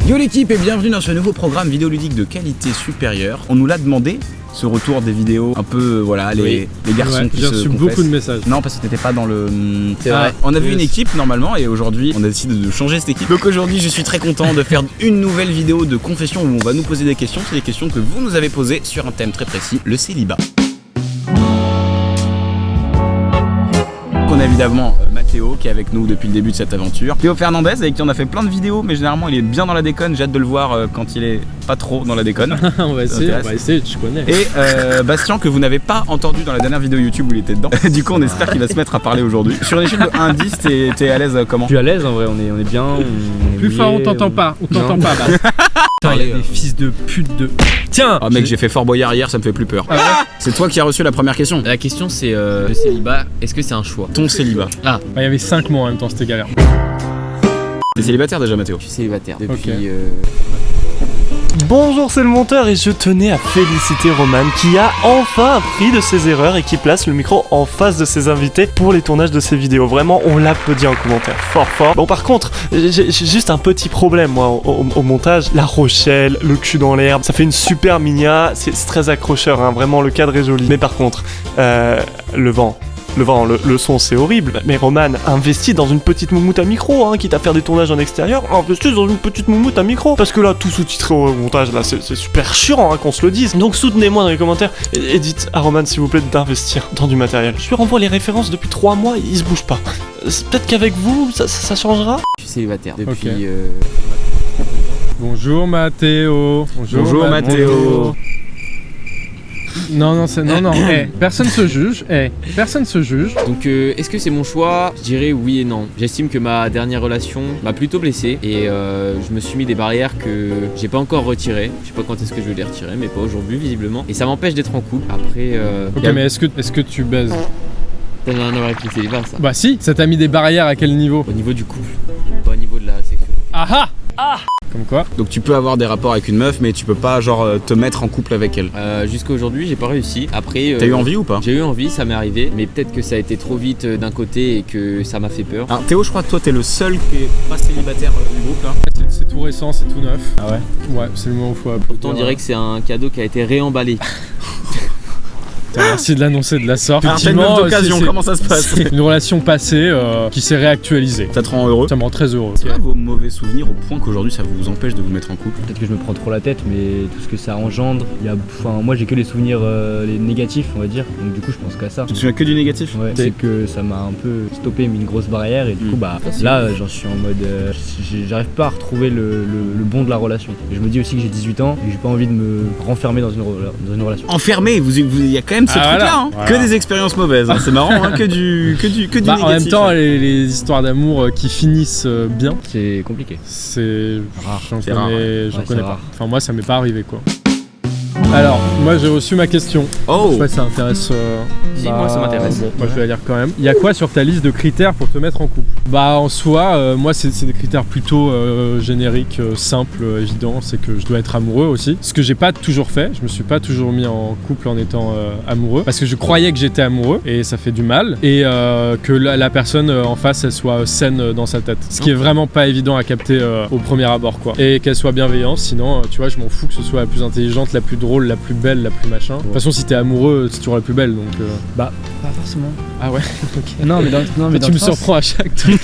Yo l'équipe et bienvenue dans ce nouveau programme vidéoludique de qualité supérieure. On nous l'a demandé, ce retour des vidéos un peu, voilà, les garçons qui se confessent. J'ai reçu beaucoup de messages. Non, parce que t'étais pas dans le... C'est vrai. On avait une équipe normalement et aujourd'hui on a décidé de changer cette équipe. Donc aujourd'hui je suis très content de faire une nouvelle vidéo de confession où on va nous poser des questions. C'est des questions que vous nous avez posées sur un thème très précis, le célibat. On a évidemment Mathéo qui est avec nous depuis le début de cette aventure. Théo Fernandez avec qui on a fait plein de vidéos, mais généralement il est bien dans la déconne. J'ai hâte de le voir quand il est pas trop dans la déconne. on va essayer, tu connais. Et Bastien que vous n'avez pas entendu dans la dernière vidéo YouTube où il était dedans. Du coup on espère qu'il va se mettre à parler aujourd'hui. Sur une échelle de 1 à 10, t'es à l'aise comment? Je suis à l'aise en vrai, on est bien. Plus fort, on t'entend pas. On t'entend pas. Putain, il y a des fils de pute de... Tiens! Oh mec, j'ai fait Fort Boyard hier, ça me fait plus peur. C'est toi qui as reçu la première question. La question c'est le célibat, est-ce que c'est un choix? Ton célibat. Ah, Il y avait 5 mots en même temps, c'était galère. T'es célibataire déjà Mathéo? je suis célibataire depuis... Ok. Bonjour, c'est le monteur et je tenais à féliciter Roman qui a enfin appris de ses erreurs et qui place le micro en face de ses invités pour les tournages de ses vidéos. Vraiment, on l'applaudit en commentaire fort fort. Bon, par contre, j'ai juste un petit problème moi au montage. La Rochelle, le cul dans l'herbe, ça fait une super migna, c'est très accrocheur, hein, vraiment le cadre est joli. Mais par contre, le vent, le son c'est horrible, mais Roman investit dans une petite moumoute à micro, hein, quitte à faire des tournages en extérieur, investit dans une petite moumoute à micro, parce que là tout sous-titré au montage, là c'est super chiant hein, qu'on se le dise, donc soutenez-moi dans les commentaires, et dites à Roman s'il vous plaît d'investir dans du matériel. Je lui renvoie les références depuis 3 mois, il se bouge pas. Peut-être qu'avec vous, ça changera. Je suis célibataire depuis... Ok. Bonjour Mathéo. Bonjour Mathéo. Non, personne se juge. Personne se juge. Donc est-ce que c'est mon choix? Je dirais oui et non. J'estime que ma dernière relation m'a plutôt blessé et je me suis mis des barrières que j'ai pas encore retirées. Je sais pas quand est-ce que je vais les retirer, mais pas aujourd'hui visiblement. Et ça m'empêche d'être en couple. Après... Ok, mais est-ce que tu baises? Ça n'a rien à voir avec le célibat ça. Bah si, ça t'a mis des barrières à quel niveau? Au niveau du couple, pas au niveau de la sexualité. Ah. Comme quoi? Donc tu peux avoir des rapports avec une meuf mais tu peux pas genre te mettre en couple avec elle. Jusqu'à aujourd'hui j'ai pas réussi. Après T'as eu envie ou pas? J'ai eu envie, ça m'est arrivé, mais peut-être que ça a été trop vite d'un côté et que ça m'a fait peur. Alors Théo, je crois que toi t'es le seul qui est pas célibataire du groupe là. C'est tout récent, c'est tout neuf. Ah ouais? Ouais, c'est le moment où faut appeler. Pourtant on dirait que c'est un cadeau qui a été réemballé. Merci de l'annoncer de la sorte. Alors t'as une meuf d'occasion, comment ça se passe? C'est une relation passée qui s'est réactualisée. Ça te rend heureux? Ça me rend très heureux. C'est quoi vos mauvais souvenirs au point qu'aujourd'hui ça vous empêche de vous mettre en couple? Peut-être que je me prends trop la tête, mais tout ce que ça engendre, moi j'ai que les souvenirs les négatifs, on va dire. Donc du coup, je pense qu'à ça. Tu te souviens que du négatif? Ouais, c'est que ça m'a un peu stoppé, mis une grosse barrière, et du coup, là, j'en suis en mode. J'arrive pas à retrouver le bon de la relation. Et je me dis aussi que j'ai 18 ans et j'ai pas envie de me renfermer dans une relation. Enfermé, il y a quand même ce truc-là, hein. Voilà. Que des expériences mauvaises, hein. C'est marrant, hein. que du négatif. En même temps, les histoires d'amour qui finissent bien, C'est compliqué. c'est Rare. J'en C'est rare, connais, ouais. j'en Ouais, connais c'est pas. rare. Enfin, moi, ça m'est pas arrivé quoi. Alors, moi j'ai reçu ma question. Oh! Je sais pas si ça intéresse. Si, moi, ça m'intéresse. Bon, moi je vais la lire quand même. Il y a quoi sur ta liste de critères pour te mettre en couple? Bah en soi, moi c'est des critères plutôt génériques, simples, évidents. C'est que je dois être amoureux aussi. Ce que j'ai pas toujours fait. Je me suis pas toujours mis en couple en étant amoureux. Parce que je croyais que j'étais amoureux et ça fait du mal. Et que la personne en face elle soit saine dans sa tête. Ce qui est vraiment pas évident à capter au premier abord quoi. Et qu'elle soit bienveillante. Sinon, tu vois, je m'en fous que ce soit la plus intelligente, la plus drôle, la plus belle, la plus machin. De toute façon, si t'es amoureux, c'est toujours la plus belle donc. Pas forcément. Ah ouais. Non, mais dans Tu me surprends à chaque truc.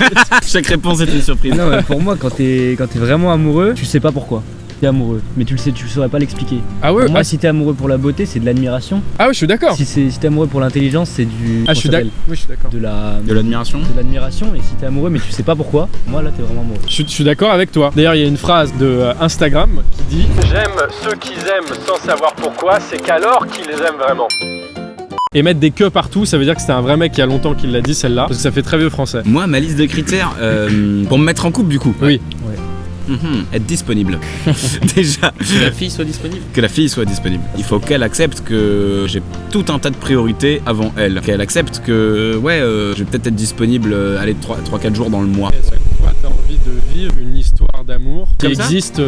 Chaque réponse est une surprise. Non, mais pour moi, quand t'es vraiment amoureux, tu sais pas pourquoi. T'es amoureux, mais tu saurais pas l'expliquer. Ah ouais. Pour moi, si t'es amoureux pour la beauté, c'est de l'admiration. Ah ouais, je suis d'accord. Si t'es amoureux pour l'intelligence, c'est du. Ah, je suis d'accord. Oui, je suis d'accord. De De l'admiration? l'admiration. Et si t'es amoureux, mais tu sais pas pourquoi, moi là, t'es vraiment amoureux. Je suis d'accord avec toi. D'ailleurs, il y a une phrase de Instagram qui dit j'aime ceux qu'ils aiment sans savoir pourquoi, c'est qu'alors qu'ils les aiment vraiment. Et mettre des queues partout, ça veut dire que c'était un vrai mec il y a longtemps qui l'a dit celle-là, parce que ça fait très vieux français. Moi, ma liste de critères pour me mettre en couple du coup. Oui. Être disponible. Déjà. Que la fille soit disponible. Que la fille soit disponible. Il faut qu'elle accepte que j'ai tout un tas de priorités avant elle. Qu'elle accepte que, je vais peut-être être disponible 3-4 jours dans le mois. Est-ce que toi, t'as envie de vivre une histoire d'amour d'amour qui Comme ça existe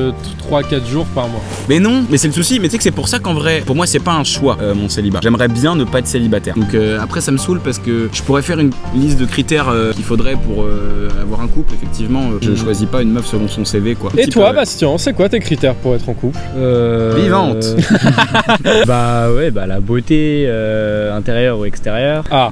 3-4 jours par mois. Mais non, mais c'est le souci. Mais tu sais que c'est pour ça qu'en vrai, pour moi, c'est pas un choix, mon célibat. J'aimerais bien ne pas être célibataire. Donc après, ça me saoule parce que je pourrais faire une liste de critères qu'il faudrait pour avoir un couple. Effectivement, je choisis pas une meuf selon son CV, quoi. Et toi, Bastien, c'est quoi tes critères pour être en couple? Vivante. Bah ouais, bah la beauté intérieure ou extérieure. Ah.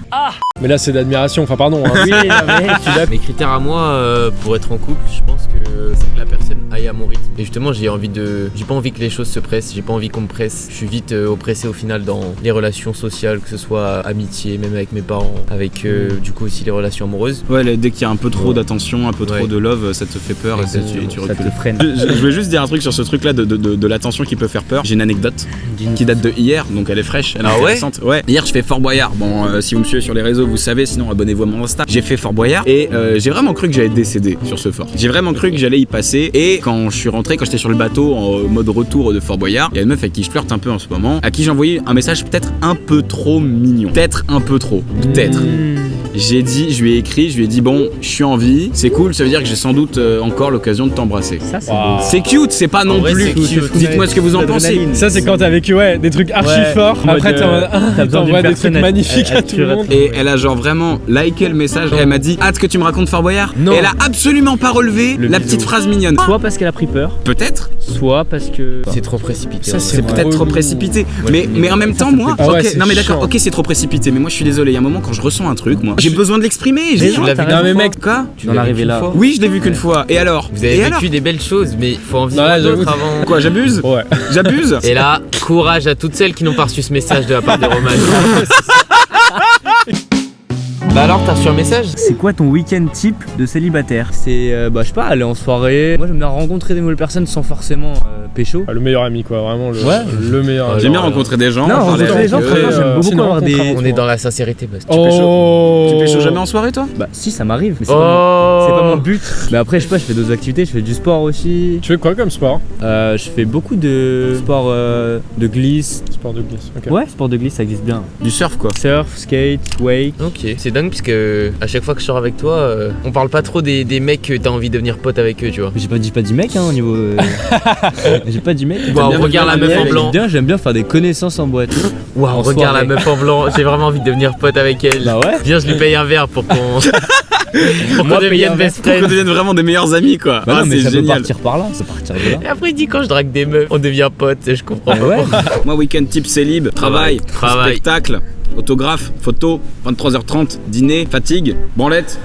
Mais là, c'est d'admiration. Enfin, pardon. Hein. Oui, non, mais tu l'as. Mes critères à moi pour être en couple, je pense que c'est que la personne aille à mon rythme. Et justement, j'ai pas envie que les choses se pressent, j'ai pas envie qu'on me presse. Je suis vite oppressé au final dans les relations sociales, que ce soit amitié, même avec mes parents, avec du coup aussi les relations amoureuses. Ouais, dès qu'il y a un peu trop d'attention, un peu trop de love, ça te fait peur et tu Ça te recules. freine. Je voulais juste dire un truc sur ce truc là de l'attention qui peut faire peur. J'ai une anecdote qui date de hier, donc elle est fraîche, elle est intéressante. Ouais. Hier je fais Fort Boyard. Bon, si vous me suivez sur les réseaux, vous savez, sinon abonnez-vous à mon Insta. J'ai fait Fort Boyard et j'ai vraiment cru que j'allais décéder sur ce fort. J'ai vraiment cru que j'allais y passer et quand je suis rentré, quand j'étais sur le bateau en mode retour de Fort Boyard, il y a une meuf avec qui je flirte un peu en ce moment, à qui j'ai envoyé un message peut-être un peu trop mignon. Peut-être un peu trop. Peut-être. Je lui ai écrit, je lui ai dit bon, je suis en vie, c'est cool, ça veut dire que j'ai sans doute encore l'occasion de t'embrasser. Ça, c'est Wow. C'est cute, c'est pas non vrai, plus. c'est cute. Dites-moi ce que vous en pensez. Ça, c'est quand t'as vécu des trucs archi Ouais, forts. en mode, Après, t'as besoin t'envoies d'une des trucs personne magnifiques à tout le monde. Et elle a genre vraiment liké le message et elle m'a dit hâte que tu me racontes Fort Boyard. Non. Et elle a absolument pas relevé Le la bisou. petite phrase mignonne. Soit parce qu'elle a pris peur, Peut-être, soit parce que. C'est trop précipité. Ça, en c'est vrai. peut-être trop relou. précipité. Ouais, Mais en même temps, moi, Ah ouais, ok, c'est non mais d'accord, chiant. ok, c'est trop précipité. Mais moi, je suis désolé. Il y a un moment quand je ressens un truc, moi, j'ai besoin de l'exprimer. J'ai raison, Tu l'as t'as vu Non, raison. mais mec, quoi Tu d'en l'as arriver vécu là. une fois. Oui, je l'ai vu qu'une fois. Et alors Vous avez Et vécu alors des belles choses, mais faut en vivre Ouais, j'avoue. d'autres avant. Quoi, j'abuse Ouais. J'abuse Et là, courage à toutes celles qui n'ont pas reçu ce message de la part de Roman. Bah alors, t'as reçu un message? C'est quoi ton week-end type de célibataire? C'est, bah je sais pas, aller en soirée. Moi j'aime bien rencontrer des nouvelles personnes sans forcément pécho. Le meilleur ami, quoi. Vraiment, Ouais. le meilleur ami. J'aime bien rencontrer des gens. Non, parler rencontrer avec les gens, eux. franchement, j'aime c'est beaucoup une avoir des. rencontre On est dans la sincérité, Bastien. Oh. Tu pécho jamais en soirée, toi? Bah si, ça m'arrive, mais c'est Oh. pas mon but. Mais après, je sais pas, je fais d'autres activités, je fais du sport aussi. Tu fais quoi comme sport? Je fais beaucoup de sport de glisse. Sport de glisse. Ok. Ouais, sport de glisse, ça existe bien. Du surf, quoi. Surf, skate, wake. Ok, c'est dingue puisque à chaque fois que je sors avec toi, on parle pas trop des mecs que t'as envie de devenir pote avec eux, tu vois. Mais j'ai pas dit mec, hein, au niveau. J'ai pas dit mec. Waouh, bien regarde la meuf en blanc. J'aime bien faire des connaissances en boîte. Waouh, En regarde la soirée. meuf en blanc. J'ai vraiment envie de devenir pote avec elle. Bah ouais. Viens, je lui paye un verre pour qu'on Moi, payer devienne un best Pour qu'on friend. devienne vraiment des meilleurs amis, quoi. Bah Ah, non, mais c'est ça peut génial. partir par là, ça peut partir de là. Et après, il dit quand je drague des meufs, on devient pote. Je comprends Ah pas. ouais. Moi, week-end type célib, travail, spectacle, autographe, photo, 23h30, dîner, fatigue, branlette,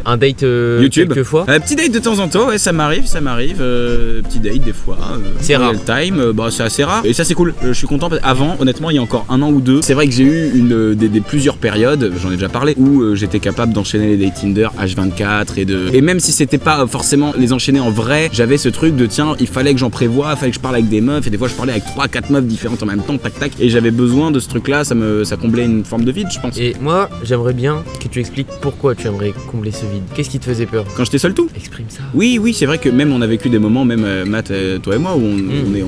Un date YouTube. quelques fois. Petit date de temps en temps, ouais, ça m'arrive. Petit date des fois. C'est rare. Real time, bah c'est assez rare. Et ça c'est cool. Je suis content parce qu'avant, honnêtement, il y a encore 1 an ou 2, c'est vrai que j'ai eu des plusieurs périodes, j'en ai déjà parlé, où j'étais capable d'enchaîner les dates Tinder H24 et même si c'était pas forcément les enchaîner en vrai, j'avais ce truc de tiens, il fallait que j'en prévoie, il fallait que je parle avec des meufs et des fois je parlais avec 3-4 meufs différentes en même temps, tac tac. Et j'avais besoin de ce truc-là, ça comblait une forme de vide, je pense. Et moi, j'aimerais bien que tu expliques pourquoi tu aimerais combler ce vide. Qu'est-ce qui te faisait peur? Quand j'étais seul tout. Exprime ça. Oui, c'est vrai que même on a vécu des moments, même Matt, toi et moi, où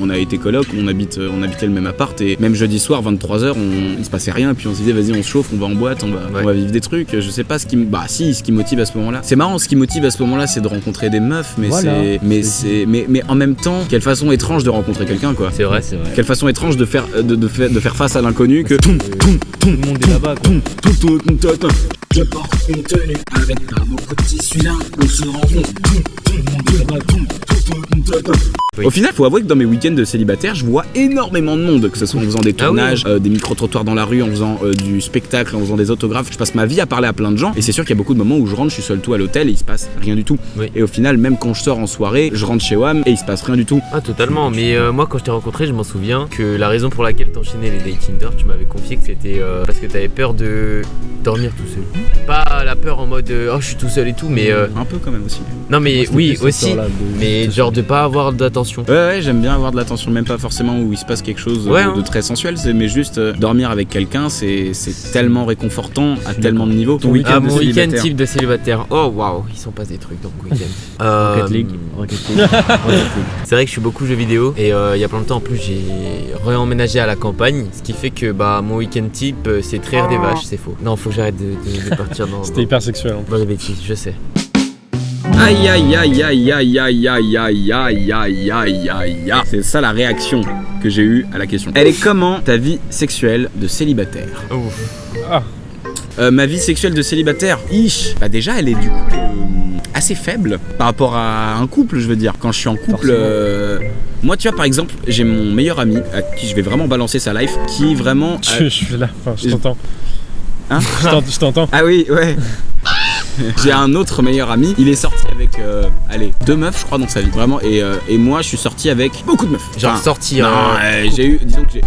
on a été coloc, on habitait le même appart et même jeudi soir 23h, il se passait rien et puis on se disait vas-y on se chauffe, on va en boîte, on va vivre des trucs. Je sais pas ce qui motive à ce moment-là. C'est marrant, ce qui motive à ce moment-là, c'est de rencontrer des meufs, mais Voilà. mais en même temps, quelle façon étrange de rencontrer quelqu'un quoi. C'est vrai. C'est vrai. Quelle façon étrange de faire face à l'inconnu que Tout le monde est là-bas quoi. je porte une tenue avec pas beaucoup de tissu là, on se rencontre. Oui. Au final, faut avouer que dans mes week-ends de célibataire, je vois énormément de monde, que ce soit en faisant des tournages, des micro-trottoirs dans la rue, en faisant du spectacle, en faisant des autographes. Je passe ma vie à parler à plein de gens et c'est sûr qu'il y a beaucoup de moments où je rentre, je suis seul tout à l'hôtel et il se passe rien du tout. Oui. Et au final, même quand je sors en soirée, je rentre chez WAM et il se passe rien du tout. Ah totalement, mais moi quand je t'ai rencontré je m'en souviens que la raison pour laquelle t'enchaînais les dates Tinder, tu m'avais confié que c'était parce que t'avais peur de dormir tout seul. Pas la peur en mode oh je suis tout seul et tout, mais Un peu quand même aussi. non mais C'était oui plus cette aussi, peur-là de- mais genre de pas avoir d'attention. Ouais, j'aime bien avoir de l'attention, même pas forcément où il se passe quelque chose Ouais, de très sensuel, mais juste dormir avec quelqu'un, c'est tellement réconfortant à tellement de niveaux. Ton Ah, de mon week-end célibataire. type de célibataire. Oh waouh, il s'en passe des trucs dans mon week-end. Rocket League. Rocket League. C'est vrai que je suis beaucoup jeux vidéo et il y a plein de temps en plus j'ai réemménagé à la campagne, ce qui fait que bah mon week-end type c'est traire des vaches, c'est faux. Non, faut que j'arrête de partir dans C'était hyper sexuel. dans les bêtises, je sais. Aïe aïe aïe aïe aïe aïe aïe aïe aïe aïe aïe aïe. C'est ça la réaction que j'ai eue à la question. Elle est comment ta vie sexuelle de célibataire? Ma vie sexuelle de célibataire, bah déjà elle est du coup assez faible par rapport à un couple, je veux dire. Quand je suis en couple, moi tu vois par exemple, j'ai mon meilleur ami à qui je vais vraiment balancer sa life, qui vraiment... Je suis là, enfin, je t'entends. Hein? Je t'entends. Ah oui, ouais. J'ai un autre meilleur ami, il est sorti avec, 2 meufs je crois dans sa vie, vraiment, et moi je suis sorti avec beaucoup de meufs. Genre sorti non, j'ai eu, disons que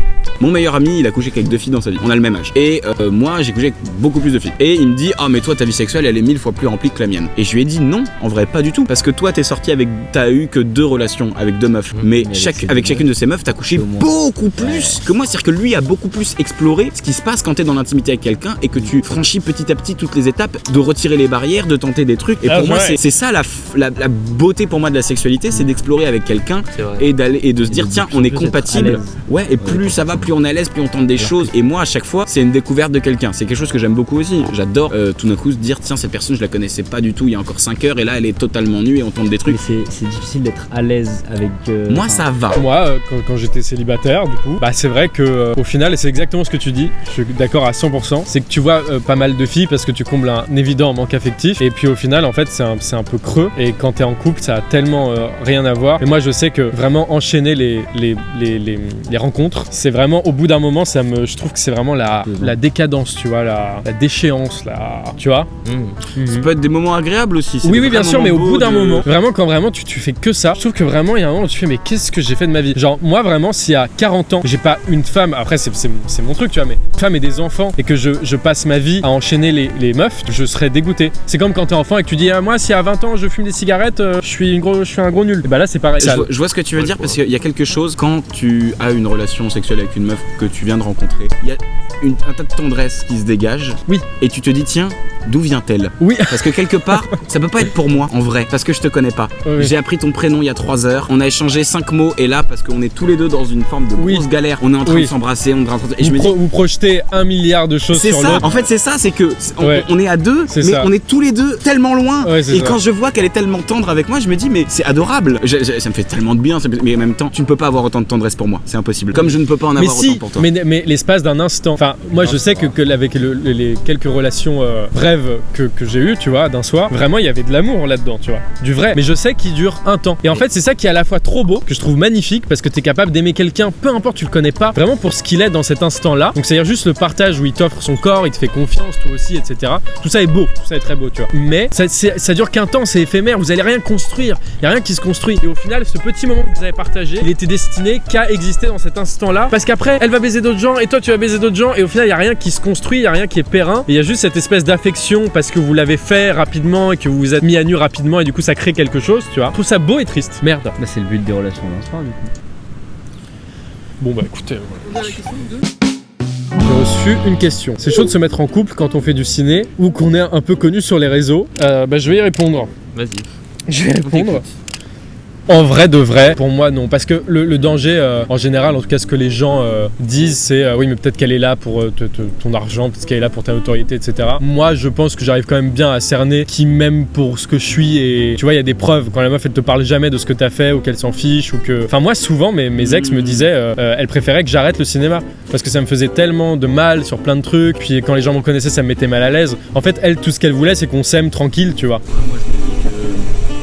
mon meilleur ami il a couché qu'avec 2 filles dans sa vie, on a le même âge. Et moi j'ai couché avec beaucoup plus de filles. Et il me dit, ah mais toi ta vie sexuelle elle est 1000 fois plus remplie que la mienne. Et je lui ai dit non, en vrai pas du tout, parce que toi t'as eu que 2 relations avec 2 meufs, mais avec chacune de ces meufs t'as couché beaucoup plus que moi. C'est-à-dire que lui a beaucoup plus exploré ce qui se passe quand t'es dans l'intimité avec quelqu'un et que tu franchis petit à petit toutes les étapes de retirer les barrières, de tenter des trucs. Et pour moi c'est ça la beauté pour moi de la sexualité, c'est d'explorer avec quelqu'un et de se dire tiens on est compatible. Ouais, et plus ça va, plus on est à l'aise, plus on tente des choses. Et moi à chaque fois c'est une découverte de quelqu'un. C'est quelque chose que j'aime beaucoup aussi. J'adore tout d'un coup se dire tiens cette personne je la connaissais pas du tout il y a encore 5 heures et là elle est totalement nue et on tente des trucs. Mais c'est difficile d'être à l'aise avec... moi ça va. Moi quand j'étais célibataire du coup, bah c'est vrai que au final, et c'est exactement ce que tu dis, je suis d'accord à 100%, c'est que tu vois pas mal de filles parce que tu combles un évident manque affectif, et puis au final en fait c'est un peu creux, et quand t'es en couple ça a tellement rien à voir. Et moi je sais que vraiment enchaîner les rencontres, c'est vraiment au bout d'un moment je trouve que c'est vraiment la décadence, tu vois, la déchéance, tu vois. Ça peut être des moments agréables aussi. Oui bien sûr, mais au bout d'un moment, vraiment quand vraiment tu fais que ça, je trouve que vraiment il y a un moment où tu fais mais qu'est-ce que j'ai fait de ma vie. Genre moi vraiment si à 40 ans j'ai pas une femme, après c'est mon truc tu vois, mais une femme et des enfants, et que je passe ma vie à enchaîner les meufs, je serais dégoûté. C'est comme quand t'es enfant et que tu dis moi si à 20 ans je fume des cigarettes, je suis un gros nul. Et bah là c'est pareil. Je vois ce que tu veux dire, parce qu'il y a quelque chose quand tu as une relation sexuelle avec une meuf que tu viens de rencontrer, il y a un tas de tendresse qui se dégage. Oui. Et tu te dis tiens d'où vient-elle? Oui. Parce que quelque part ça peut pas être pour moi en vrai, parce que je te connais pas. Oui. J'ai appris ton prénom il y a 3 heures, on a échangé 5 mots, et là parce qu'on est tous les deux dans une forme de grosse galère, on est en train de s'embrasser, on est en train de... Et vous projetez 1 milliard de choses sur l'autre. En fait c'est ça, c'est que on est à deux, mais ça. on est tous les deux tellement loin. Et ça. Quand je vois qu'elle est tellement tendre avec moi, je me dis mais c'est adorable. Ça me fait tellement de bien, mais en même temps tu ne peux pas avoir autant de tendresse pour moi, c'est impossible. Comme je ne peux pas en avoir autant pour toi. Mais l'espace d'un instant. Enfin moi je sais que avec les quelques relations brèves que j'ai eues, tu vois, d'un soir, vraiment il y avait de l'amour là-dedans, tu vois, du vrai. Mais je sais qu'il dure un temps. Et en fait c'est ça qui est à la fois trop beau, que je trouve magnifique, parce que t'es capable d'aimer quelqu'un, peu importe tu le connais pas, vraiment pour ce qu'il est dans cet instant-là. Donc c'est-à-dire juste le partage où il t'offre son corps, il te fait confiance, toi aussi, etc. Tout ça est beau, tout ça est très beau, tu vois. Mais ça dure qu'un temps, c'est éphémère, vous allez rien construire, il y a rien qui se construit. Et au final, ce petit moment que vous avez partagé, il était destiné qu'à exister dans cet instant-là, parce qu'après, elle va baiser d'autres gens, et toi tu vas baiser d'autres gens, et au final, il y a rien qui se construit, il y a rien qui est périn, et il y a juste cette espèce d'affection parce que vous l'avez fait rapidement et que vous vous êtes mis à nu rapidement, et du coup ça crée quelque chose, tu vois. Je trouve ça beau et triste. Merde. Bah c'est le but des relations d'un soir du coup. Bon bah écoutez, j'ai reçu une question. C'est chaud de se mettre en couple quand on fait du ciné ou qu'on est un peu connu sur les réseaux. Bah je vais y répondre. Vas-y. Je vais répondre. En vrai de vrai, pour moi non, parce que le danger, en général, en tout cas ce que les gens disent, c'est oui mais peut-être qu'elle est là pour ton argent, peut-être qu'elle est là pour ta notoriété, etc. Moi je pense que j'arrive quand même bien à cerner qui m'aime pour ce que je suis, et tu vois il y a des preuves, quand la meuf elle te parle jamais de ce que t'as fait ou qu'elle s'en fiche, ou que... Enfin moi souvent mes ex me disaient, elles préféraient que j'arrête le cinéma, parce que ça me faisait tellement de mal sur plein de trucs, puis quand les gens me connaissaient ça me mettait mal à l'aise. En fait elle, tout ce qu'elle voulait c'est qu'on s'aime tranquille, tu vois.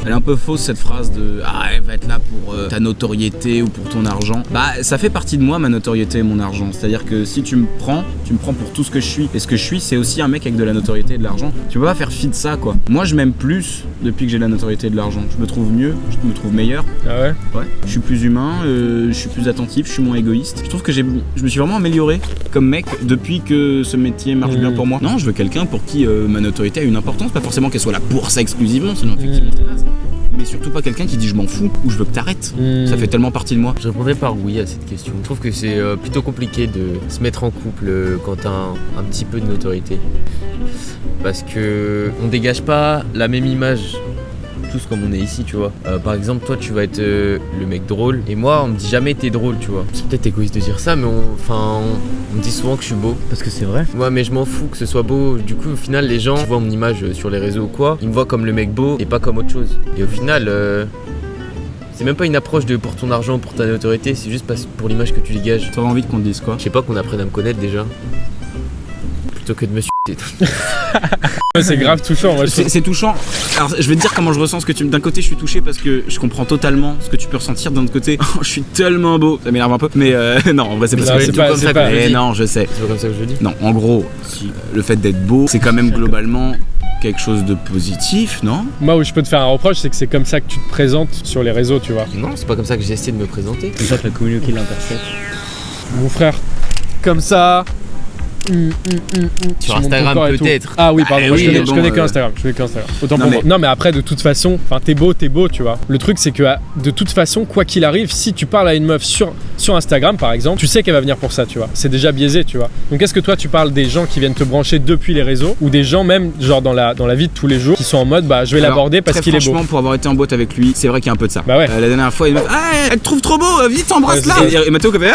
Elle est un peu fausse cette phrase de ah elle va être là pour ta notoriété ou pour ton argent. Bah ça fait partie de moi, ma notoriété et mon argent. C'est-à-dire que si tu me prends pour tout ce que je suis. Et ce que je suis c'est aussi un mec avec de la notoriété et de l'argent. Tu peux pas faire fi de ça quoi. Moi je m'aime plus depuis que j'ai de la notoriété et de l'argent. Je me trouve mieux, je me trouve meilleur. Ah ouais. Ouais. Je suis plus humain, je suis plus attentif, je suis moins égoïste. Je trouve que je me suis vraiment amélioré comme mec depuis que ce métier marche bien pour moi. Non, je veux quelqu'un pour qui ma notoriété a une importance, pas forcément qu'elle soit là pour ça exclusivement, sinon effectivement t'es naze. Mais surtout pas quelqu'un qui dit je m'en fous ou je veux que t'arrêtes. Ça fait tellement partie de moi. Je répondrais par oui à cette question. Je trouve que c'est plutôt compliqué de se mettre en couple quand t'as un petit peu de notoriété. Parce que on dégage pas la même image tous comme on est ici, tu vois. Par exemple, toi, tu vas être le mec drôle, et moi, on me dit jamais t'es drôle, tu vois. C'est peut-être égoïste de dire ça, mais on me dit souvent que je suis beau. Parce que c'est vrai. Ouais, mais je m'en fous que ce soit beau. Du coup, au final, les gens voient mon image sur les réseaux ou quoi, ils me voient comme le mec beau et pas comme autre chose. Et au final, c'est même pas une approche de pour ton argent, pour ta notoriété, c'est juste pour l'image que tu dégages. T'aurais envie qu'on te dise quoi? Je sais pas, qu'on apprenne à me connaître déjà. Plutôt que de me Ouais, c'est grave touchant. Moi, C'est touchant. Alors, je vais te dire comment je ressens ce que tu me. D'un côté, je suis touché parce que je comprends totalement ce que tu peux ressentir. D'un autre côté, je suis tellement beau. Ça m'énerve un peu. Mais non, en vrai, c'est Non, parce que c'est pas- comme c'est ça pas- que je le Mais dis. non, je sais. C'est pas comme ça que je le dis. Non, en gros, le fait d'être beau, c'est quand même globalement quelque chose de positif, non? Moi, où je peux te faire un reproche, c'est que c'est comme ça que tu te présentes sur les réseaux, tu vois. Non, c'est pas comme ça que j'ai essayé de me présenter. Comme ça que la communauté l'interprète. Mon frère, comme ça. Sur mon Instagram, corps et tout. peut-être. Ah oui, pardon, Bah moi, oui, je connais, mais je connais bon, que Instagram. Je connais que Instagram. Autant Non, pour mais- moi. Non, mais après, de toute façon, t'es beau, tu vois. Le truc, c'est que de toute façon, quoi qu'il arrive, si tu parles à une meuf sur Instagram, par exemple, tu sais qu'elle va venir pour ça, tu vois. C'est déjà biaisé, tu vois. Donc, est-ce que toi, tu parles des gens qui viennent te brancher depuis les réseaux ou des gens, même, genre, dans la vie de tous les jours, qui sont en mode, bah, je vais Alors, l'aborder parce très qu'il est beau. franchement, pour avoir été en boîte avec lui, c'est vrai qu'il y a un peu de ça. Bah ouais. La dernière fois, il m'a dit elle te trouve trop beau, vite embrasse-la. Ouais, Et Mathéo qui fait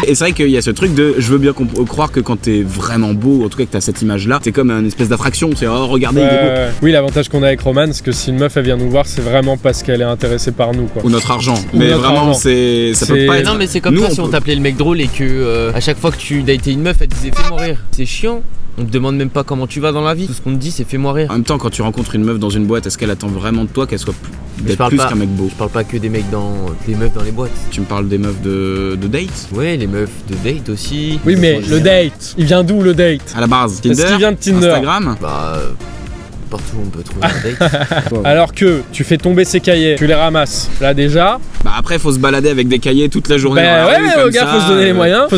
Et c'est vrai qu'il y a ce truc de je veux bien croire que quand t'es vraiment beau, en tout cas que t'as cette image-là, c'est comme une espèce d'attraction. C'est oh regardez, il est beau. Oui, l'avantage qu'on a avec Roman, c'est que si une meuf elle vient nous voir, c'est vraiment parce qu'elle est intéressée par nous, quoi. Ou notre argent. Ou Mais notre vraiment, argent. ça peut C'est- pas Mais être. non, mais c'est comme Nous, ça on si on peut- t'appelait le mec drôle et que à chaque fois que tu datais une meuf, elle disait fais-moi rire. C'est chiant. On te demande même pas comment tu vas dans la vie. Tout ce qu'on te dit, c'est fais-moi rire. En même temps, quand tu rencontres une meuf dans une boîte, est-ce qu'elle attend vraiment de toi qu'elle soit d'être parle plus pas- qu'un mec beau? Je parle pas que des mecs des meufs dans les boîtes. Tu me parles des meufs de date? Ouais, les meufs de date aussi. Oui, mais le date, il vient d'où le date? À la base, Est-ce qu'il vient de Tinder? Instagram. Bah, partout où on peut trouver un date. Alors que tu fais tomber ses cahiers, tu les ramasses. Là déjà, Bah après, faut se balader avec des cahiers toute la journée. dans ben la ouais, rue, au comme gars, ça, faut se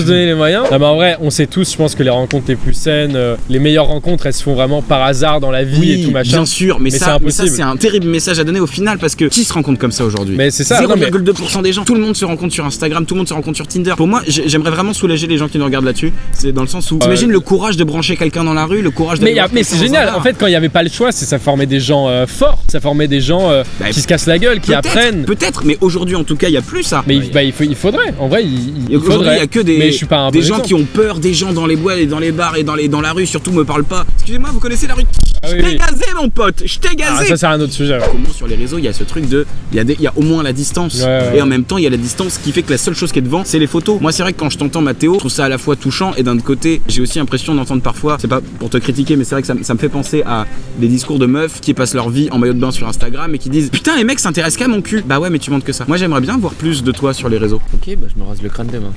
donner les moyens. Non, mais en vrai, on sait tous, je pense que les rencontres les plus saines, les meilleures rencontres, elles se font vraiment par hasard dans la vie Oui, et tout machin. bien sûr, mais Mais ça, c'est mais ça, impossible. c'est un terrible message à donner au final parce que qui se rencontre comme ça aujourd'hui? Mais c'est ça, non, mais- 0,2% des gens. Tout le monde se rencontre sur Instagram, tout le monde se rencontre sur Tinder. Pour moi, j'aimerais vraiment soulager les gens qui nous regardent là-dessus. C'est dans le sens où, t'imagines le courage de brancher quelqu'un dans la rue, le courage d'aller voir Mais quelqu'un c'est dans un génial, bar. en fait, quand il n'y avait pas le choix, ça formait des gens forts, ça formait des gens Bah, qui se cassent la gueule, qui apprennent. Peut-être, mais aujourd'hui en tout cas, il y a plus ça. Mais il faudrait, en vrai, il Aujourd'hui, faudrait. il y a que Mais je suis pas un des bon gens exemple. qui ont peur, des gens dans les boîtes et dans les bars et dans la rue, surtout me parlent pas. Excusez-moi, vous connaissez la rue? Ah Je oui, t'ai oui. gazé, mon pote, je t'ai Ah, gazé. ça, c'est un autre sujet. Comment sur les réseaux il y a ce truc de il y a au moins la distance Ouais. et en même temps il y a la distance qui fait que la seule chose qui est devant c'est les photos. Moi c'est vrai que quand je t'entends Mathéo, je trouve ça à la fois touchant et d'un autre côté j'ai aussi l'impression d'entendre parfois, c'est pas pour te critiquer mais c'est vrai que ça me fait penser à des discours de meufs qui passent leur vie en maillot de bain sur Instagram et qui disent putain les mecs s'intéressent qu'à mon cul. Bah ouais mais tu montres que ça. Moi j'aimerais bien voir plus de toi sur les réseaux. Ok, bah je me rase le crâne demain.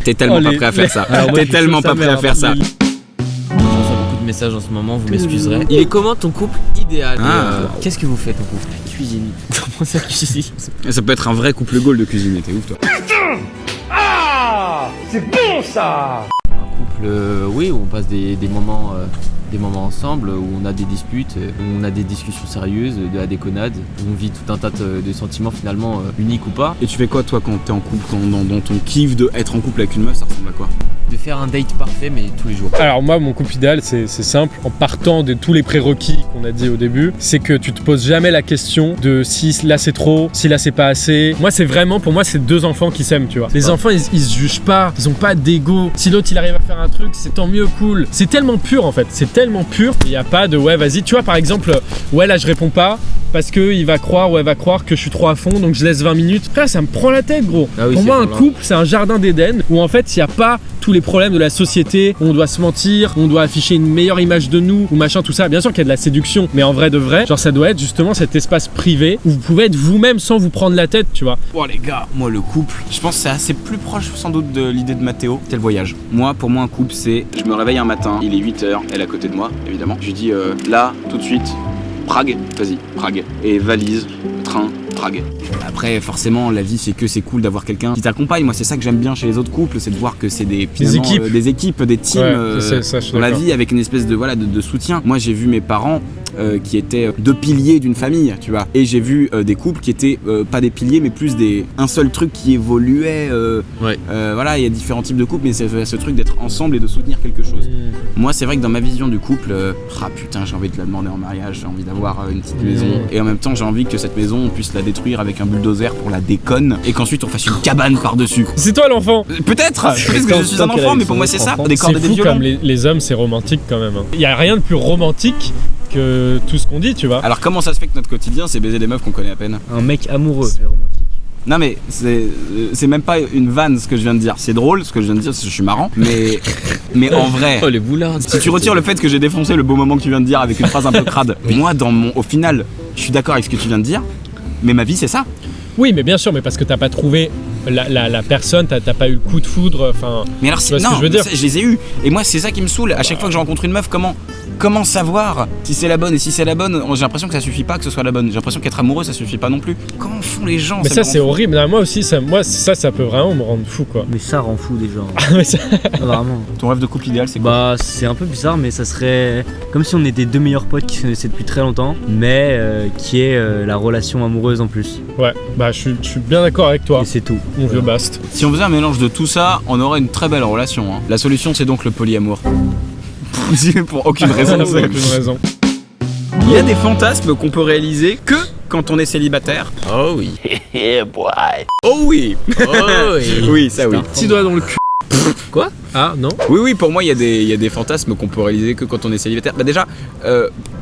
T'es tellement Oh, pas les- prêt à faire ça. Alors, moi, T'es je tellement trouve pas ça prêt à merde. faire ça. Je reçois beaucoup de messages en ce moment, vous m'excuserez. Il est comment ton couple idéal? Qu'est-ce que vous faites en couple? La cuisine. Comment ça cuisine? Ça peut être un vrai couple goal de cuisiner, t'es ouf toi. Un couple, oui, où on passe des moments ensemble, où on a des disputes, où on a des discussions sérieuses, de la déconnade, où on vit tout un tas de sentiments finalement uniques ou pas. Et tu fais quoi toi quand t'es en couple, dans ton kiff de être en couple avec une meuf, ça ressemble à quoi? De faire un date parfait mais tous les jours. Alors moi, mon couple idéal, c'est simple. En partant de tous les prérequis qu'on a dit au début, c'est que tu te poses jamais la question de si là c'est trop, si là c'est pas assez. Moi, c'est vraiment, pour moi, c'est deux enfants qui s'aiment, tu vois. Les enfants, ils se jugent pas, ils ont pas d'ego. Si l'autre, il arrive à faire un truc, c'est tant mieux, cool. C'est tellement pur, en fait. C'est tellement pur. Il y a pas de ouais, vas-y. Tu vois, par exemple, ouais, là, je réponds pas parce que il va croire ou elle va croire que je suis trop à fond, donc je laisse 20 minutes. Frère, ça me prend la tête, gros. Ah oui, Pour c'est moi, un vraiment- couple, c'est un jardin d'Éden où en fait, il y a pas tous les problèmes de la société, où on doit se mentir, où on doit afficher une meilleure image de nous, ou machin, tout ça. Bien sûr qu'il y a de la séduction, mais en vrai de vrai, genre ça doit être justement cet espace privé où vous pouvez être vous-même sans vous prendre la tête, tu vois. Bon les gars, moi le couple, je pense que c'est assez plus proche sans doute de l'idée de Mathéo, c'est le voyage. Moi, pour moi un couple c'est, je me réveille un matin, il est 8h, elle est à côté de moi, évidemment. Je lui dis là, tout de suite, Prague, vas-y, Prague. Et valise, train, Prague. Après, forcément, la vie, c'est que c'est cool d'avoir quelqu'un qui t'accompagne. Moi, c'est ça que j'aime bien chez les autres couples, c'est de voir que c'est finalement, équipes. des équipes, des teams Ouais, ça, je suis dans la d'accord. vie avec une espèce de soutien. Moi, j'ai vu mes parents qui étaient deux piliers d'une famille, tu vois. Et j'ai vu des couples qui étaient pas des piliers, mais plus un seul truc qui évoluait. Ouais. Voilà, il y a différents types de couples, mais c'est ce truc d'être ensemble et de soutenir quelque chose. Moi, c'est vrai que dans ma vision du couple, putain, j'ai envie de la demander en mariage, j'ai envie d'avoir une petite maison. Et en même temps, j'ai envie que cette maison, on puisse la détruire avec un bulldozer pour la déconne et qu'ensuite on fasse une cabane par-dessus. C'est toi l'enfant. Peut-être que je suis un enfant, mais pour moi, c'est ça. Des cordes et des C'est fou violons. comme les hommes, c'est romantique quand même. Il y a rien de plus romantique que tout ce qu'on dit, tu vois. Alors, comment ça se fait que notre quotidien, c'est baiser des meufs qu'on connaît à peine? Un mec amoureux et romantique. Non mais c'est même pas une vanne ce que je viens de dire. C'est drôle ce que je viens de dire, parce que je suis marrant. Mais en vrai, Oh les boulards. si tu retires le fait que j'ai défoncé le beau moment que tu viens de dire avec une phrase un peu crade, moi au final, je suis d'accord avec ce que tu viens de dire. Mais ma vie c'est ça. Oui, mais bien sûr, mais parce que t'as pas trouvé la personne, t'as pas eu le coup de foudre, enfin. Mais alors tu vois ce non, que je veux dire. je les ai eus. Et moi c'est ça qui me saoule. À chaque fois que je rencontre une meuf, comment savoir si c'est la bonne? Et si c'est la bonne, j'ai l'impression que ça suffit pas que ce soit la bonne. J'ai l'impression qu'être amoureux ça suffit pas non plus. Comment font les gens? Mais ça c'est horrible. Non, moi aussi, ça peut vraiment me rendre fou, quoi. Mais ça rend fou des gens. Mais ça- Vraiment. Ton rêve de couple idéal c'est quoi? Bah c'est un peu bizarre mais ça serait comme si on était deux meilleurs potes qui se connaissaient depuis très longtemps mais qui est la relation amoureuse en plus. Ouais, bah je suis bien d'accord avec toi, Et c'est tout. mon vieux Bast. Si on faisait un mélange de tout ça, on aurait une très belle relation. Hein. La solution, c'est donc le polyamour. Pour aucune raison. Pour aucune raison. Il y a des fantasmes qu'on peut réaliser que quand on est célibataire. Oh oui. Oh oui. Oh oui. Oui, ça oui. Petit doigt dans le cul. Quoi? Ah non. Oui, pour moi, il y a des fantasmes qu'on peut réaliser que quand on est célibataire. Bah déjà,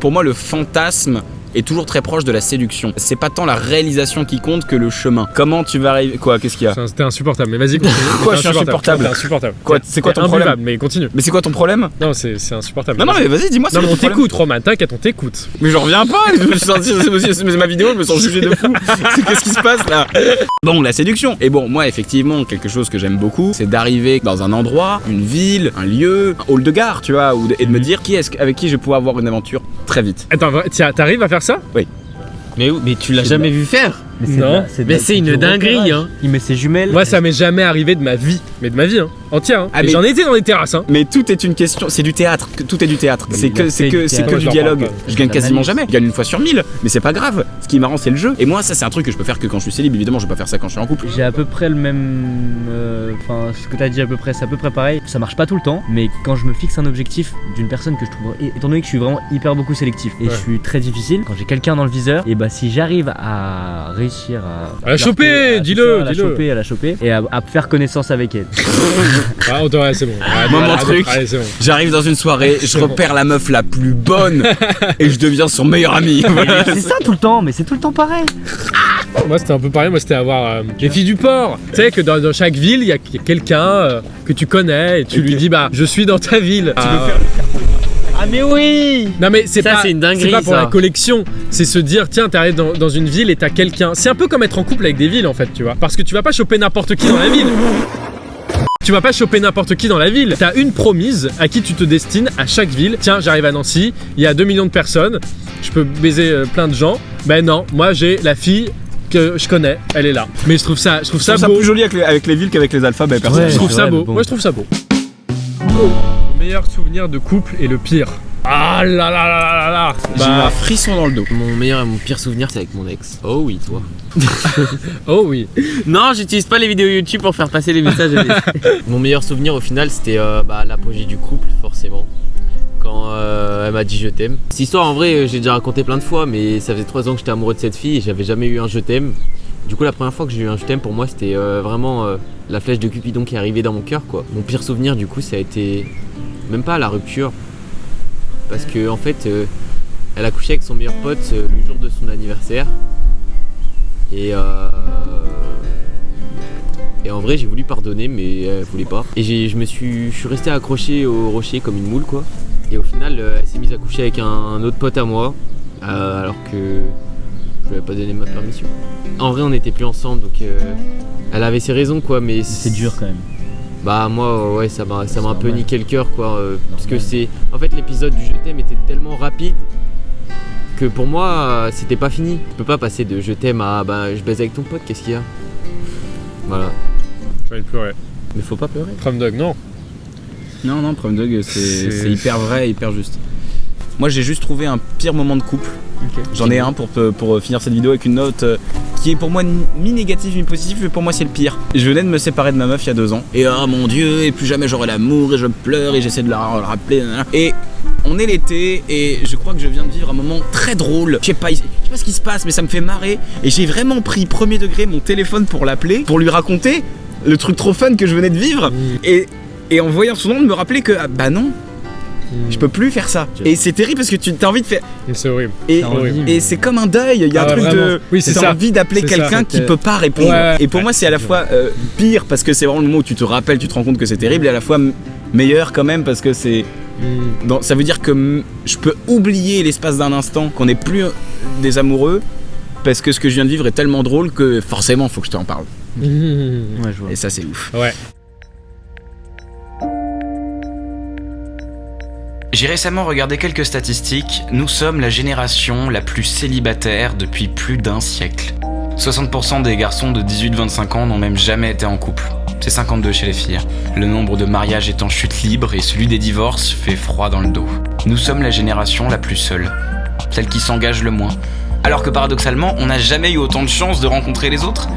pour moi, le fantasme est toujours très proche de la séduction. C'est pas tant la réalisation qui compte que le chemin. Comment tu vas arriver... Quoi? Qu'est-ce qu'il y a? C'était insupportable, mais vas-y, continue. Quoi, C'était je suis insupportable? T'es insupportable. Quoi, c'est quoi ton T'es problème? imbuvable, mais continue. Mais c'est quoi ton problème? Non, c'est insupportable. Non, mais vas-y, dis-moi. Non, mais c'est on quoi ton problème? t'écoute, Roman, t'inquiète, on t'écoute. Mais j'en reviens pas, je me suis senti, c'est ma vidéo, je me sens jugé de fou. Qu'est-ce qui se passe là? Bon, la séduction. Et bon, moi, effectivement, quelque chose que j'aime beaucoup, c'est d'arriver dans un endroit, une ville, un lieu, un hall de gare, tu vois, et de me dire avec qui je vais pouvoir avoir une aventure très vite. Attends, t'arrives à faire ça? Mais tu l'as jamais vu faire? Non. Mais c'est une dinguerie, hein. Il met ses jumelles. Moi, ça m'est jamais arrivé de ma vie, mais de ma vie, hein, entière. Hein. Ah, Et mais- j'en étais dans des terrasses, hein. Mais tout est une question, c'est du théâtre, tout est du théâtre. C'est que Moi, du je dialogue. leur parle Je gagne quasiment L'analyse. jamais. Je gagne une fois sur 1000, mais c'est pas grave. Ce qui est marrant, c'est le jeu. Et moi, ça, c'est un truc que je peux faire que quand je suis célib. Évidemment, je vais pas faire ça quand je suis en couple. J'ai à peu près le même. Enfin, ce que t'as dit à peu près, c'est à peu près pareil. Ça marche pas tout le temps, mais quand je me fixe un objectif d'une personne que je trouve. Étant donné que je suis vraiment hyper beaucoup sélectif et Ouais. je suis très difficile, quand j'ai quelqu'un dans le viseur, et bah si j'arrive à réussir à. la choper, dis-le, à la dis-le. choper, à la choper et à faire connaissance avec elle. Ah, ouais, c'est bon. Ah, Moi, voilà, mon truc. Allez, c'est bon. J'arrive dans une soirée, je repère la meuf la plus bonne et je deviens son meilleur ami. C'est ça tout le temps, mais c'est tout le temps pareil. Moi, c'était un peu pareil. Moi, c'était avoir les filles du port. Tu sais que dans chaque ville, il y a quelqu'un que tu connais et tu lui dis, bah, je suis dans ta ville. Ah mais oui. Non mais c'est Ça, pas, c'est une dinguerie, pas pour ça. la collection, c'est se dire tiens t'arrives dans une ville et t'as quelqu'un. C'est un peu comme être en couple avec des villes en fait, tu vois. Parce que tu vas pas choper n'importe qui dans la ville. Tu vas pas choper n'importe qui dans la ville. T'as une promise à qui tu te destines à chaque ville. Tiens j'arrive à Nancy, il y a 2 millions de personnes, je peux baiser plein de gens. Ben non, moi j'ai la fille que je connais, elle est là. Mais je trouve ça Je trouve ça beau. plus joli avec les villes qu'avec les alphabets, perso. Ouais. Je trouve c'est ça vrai, beau. mais bon. Moi je trouve ça beau. Le meilleur souvenir de couple et le pire. Ah là là là là là. J'ai un frisson dans le dos. Mon meilleur et mon pire souvenir, c'est avec mon ex. Oh oui, toi. Oh oui. Non, j'utilise pas les vidéos YouTube pour faire passer les messages. Mon meilleur souvenir au final, c'était l'apogée du couple, forcément. Quand elle m'a dit je t'aime. Cette histoire, en vrai, j'ai déjà raconté plein de fois, mais ça faisait 3 ans que j'étais amoureux de cette fille et j'avais jamais eu un je t'aime. Du coup, la première fois que j'ai eu un je t'aime, pour moi, c'était vraiment la flèche de Cupidon qui est arrivée dans mon cœur, quoi. Mon pire souvenir, du coup, ça a été même pas la rupture, parce que en fait, elle a couché avec son meilleur pote le jour de son anniversaire. Et en vrai, j'ai voulu pardonner, mais elle voulait pas. Et je suis resté accroché au rocher comme une moule, quoi. Et au final, elle s'est mise à coucher avec un autre pote à moi, alors que je lui avais pas donné ma permission. En vrai, on n'était plus ensemble, donc elle avait ses raisons, quoi. Mais C'est dur quand même. Bah moi, ouais, ça m'a un peu normal. niqué le cœur, quoi. Parce que c'est, en fait, l'épisode du je t'aime était tellement rapide que pour moi, c'était pas fini. Je peux pas passer de je t'aime à bah je baise avec ton pote, qu'est-ce qu'il y a? Voilà. Je vais pleurer. Mais faut pas pleurer. Prom Dog, non. Non, Prom Dog, C'est- c'est hyper vrai, hyper juste. Moi, j'ai juste trouvé un pire moment de couple J'en ai un pour finir cette vidéo avec une note qui est pour moi mi-négative, mi-positive, mais pour moi c'est le pire. Je venais de me séparer de ma meuf il y a 2 ans. Et oh mon dieu, et plus jamais j'aurai l'amour, et je pleure, et j'essaie de la rappeler. Et on est l'été, et je crois que je viens de vivre un moment très drôle. Je sais pas ce qui se passe, mais ça me fait marrer. Et j'ai vraiment pris premier degré mon téléphone pour l'appeler, pour lui raconter le truc trop fun que je venais de vivre. Et en voyant son nom, de me rappeler que, ah, bah non, je peux plus faire ça. Et c'est terrible parce que tu as envie de faire. C'est horrible. Et c'est comme un deuil. Il y a un truc vraiment. de. Oui, c'est t'as ça. envie d'appeler C'est quelqu'un ça. qui peut pas répondre. Ouais. Et pour moi, c'est à la fois pire parce que c'est vraiment le moment où tu te rappelles, tu te rends compte que c'est terrible, et à la fois meilleur quand même parce que c'est. Ça veut dire que je peux oublier l'espace d'un instant qu'on n'est plus des amoureux parce que ce que je viens de vivre est tellement drôle que forcément, faut que je t'en parle. Ouais, je vois. Et ça, c'est ouf. Ouais. J'ai récemment regardé quelques statistiques. Nous sommes la génération la plus célibataire depuis plus d'1 siècle. 60% des garçons de 18-25 ans n'ont même jamais été en couple. C'est 52 chez les filles. Le nombre de mariages est en chute libre et celui des divorces fait froid dans le dos. Nous sommes la génération la plus seule, celle qui s'engage le moins. Alors que paradoxalement, on n'a jamais eu autant de chance de rencontrer les autres.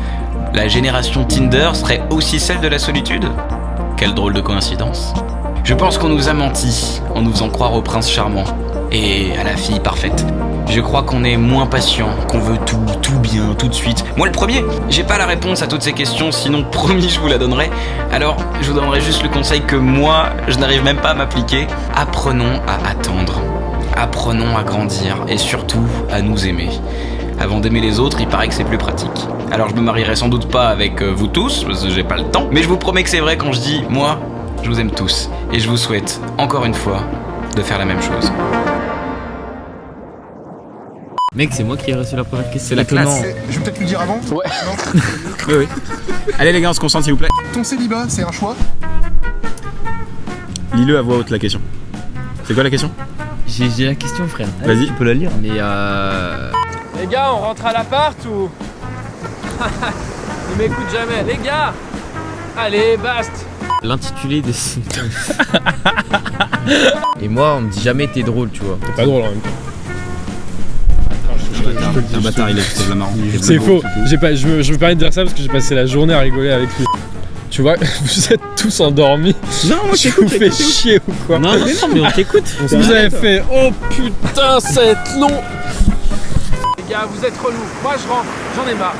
La génération Tinder serait aussi celle de la solitude ? Quelle drôle de coïncidence. Je pense qu'on nous a menti en nous faisant croire au prince charmant et à la fille parfaite. Je crois qu'on est moins patient, qu'on veut tout bien, tout de suite. Moi le premier, j'ai pas la réponse à toutes ces questions, sinon promis je vous la donnerai. Alors je vous donnerai juste le conseil que moi, je n'arrive même pas à m'appliquer. Apprenons à attendre, apprenons à grandir et surtout à nous aimer. Avant d'aimer les autres, il paraît que c'est plus pratique. Alors je me marierai sans doute pas avec vous tous, parce que j'ai pas le temps, mais je vous promets que c'est vrai quand je dis, moi, je vous aime tous, et je vous souhaite, encore une fois, de faire la même chose. Mec, c'est moi qui ai reçu la première question. C'est la classe. Je vais peut-être lui dire avant. Ouais. Non. Oui. Allez les gars, on se concentre s'il vous plaît. Ton célibat, c'est un choix? Lis-le à voix haute la question. C'est quoi la question? J'ai la question, frère. Vas-y. Tu peux la lire. Mais Les gars, on rentre à l'appart ou. Ils m'écoutent jamais. Les gars. Allez, basta. l'intitulé de ce... Et moi, on me dit jamais t'es drôle, tu vois. C'est pas drôle en même temps. Un bâtard, il est la marrant. C'est faux. Je me permets de dire ça parce que j'ai passé la journée à rigoler avec lui. Tu vois, vous êtes tous endormis. Non, moi je vous fais chier ou quoi? Non, mais on t'écoute. Vous avez fait oh putain, c'est long. Les gars, vous êtes relous. Moi je rentre, j'en ai marre.